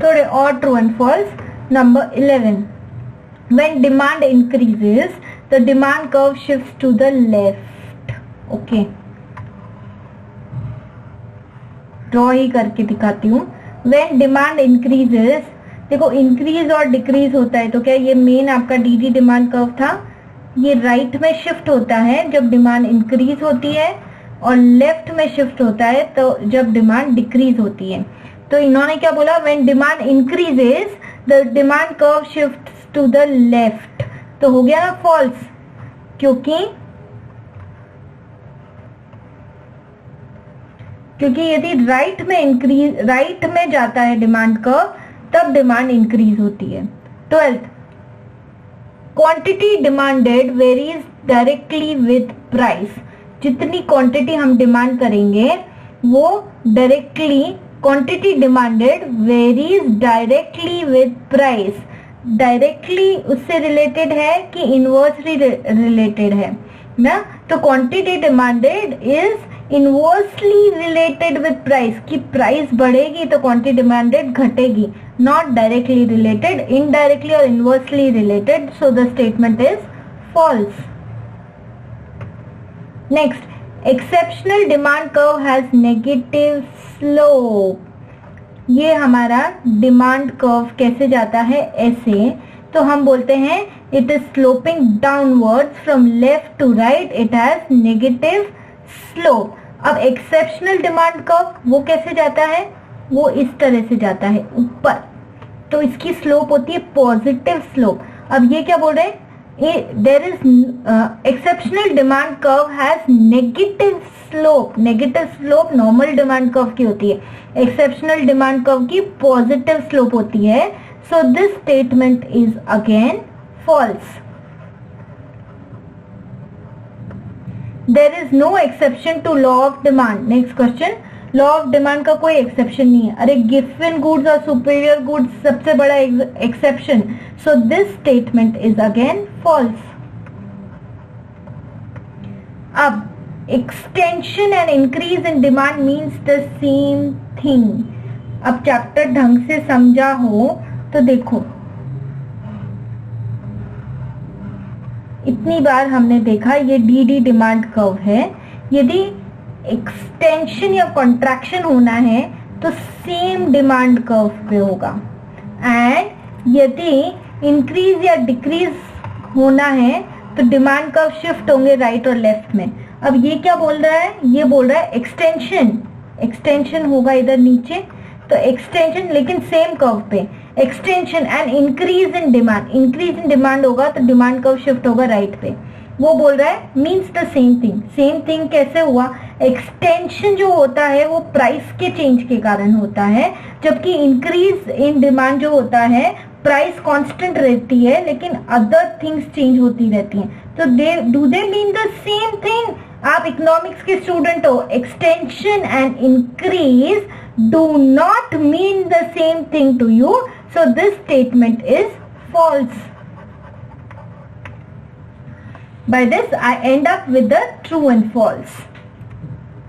थोड़े और true and false. Number 11, when demand increases the demand curve shifts to the left. Okay, draw ही करके दिखाती हूँ. when demand increases, देखो इंक्रीज और डिक्रीज होता है, तो क्या ये मेन आपका डी डिमांड कर्व था, ये राइट में शिफ्ट होता है जब डिमांड इंक्रीज होती है और लेफ्ट में शिफ्ट होता है तो जब डिमांड डिक्रीज होती है. तो इन्होंने क्या बोला, when demand increases the demand curve shifts to the left. तो हो गया ना फॉल्स, क्योंकि यदि राइट में जाता है डिमांड कर्व तब डिमांड इंक्रीज होती है. 12th, quantity demanded varies directly with price. जितनी क्वांटिटी हम डिमांड करेंगे वो directly, quantity demanded varies directly with price. Directly उससे रिलेटेड है कि इनवर्सली रिलेटेड है ना. तो quantity demanded is inversely related with price, कि प्राइस बढ़ेगी तो क्वांटिटी डिमांडेड घटेगी, नॉट डायरेक्टली रिलेटेड, इनडायरेक्टली और inversely related. So the statement is false. Next, exceptional demand curve has negative slope. ये हमारा डिमांड कर्व कैसे जाता है, ऐसे. तो हम बोलते हैं it is sloping downwards from left to right, it has negative slope. अब एक्सेप्शनल डिमांड कर्व वो कैसे जाता है, वो इस तरह से जाता है ऊपर, तो इसकी स्लोप होती है पॉजिटिव स्लोप. अब ये क्या बोल रहे हैं, there is exceptional demand curve has negative slope. Negative slope normal demand curve की होती है, एक्सेप्शनल डिमांड कर्व की पॉजिटिव स्लोप होती है. So this statement is again false. There is no exception to law of demand. Next question, law of demand का कोई exception नहीं है. अरे given goods और superior goods सबसे बड़ा exception. So this statement is again false. अब extension and increase in demand means the same thing. अब चैप्टर ढंग से समझा हो तो देखो, इतनी बार हमने देखा ये डी डिमांड कर्व है. यदि एक्सटेंशन या कॉन्ट्रैक्शन होना है तो सेम डिमांड कर्व पे होगा, एंड यदि इंक्रीज या डिक्रीज होना है तो डिमांड कर्व शिफ्ट होंगे राइट और लेफ्ट में. अब ये क्या बोल रहा है, ये बोल रहा है एक्सटेंशन होगा इधर नीचे, तो एक्सटेंशन लेकिन सेम कर्व पे, extension and increase in demand होगा तो डिमांड कर्व शिफ्ट होगा राइट पे. वो बोल रहा है मीन्स द सेम थिंग कैसे हुआ, एक्सटेंशन जो होता है वो प्राइस के चेंज के कारण होता है, जबकि इंक्रीज इन डिमांड जो होता है प्राइस कांस्टेंट रहती है लेकिन अदर थिंग्स चेंज होती रहती हैं. तो do they mean the same thing. आप इकोनॉमिक्स के स्टूडेंट हो, extension and increase do not mean the same thing to you, so this statement is false. By this I end up with the true and false.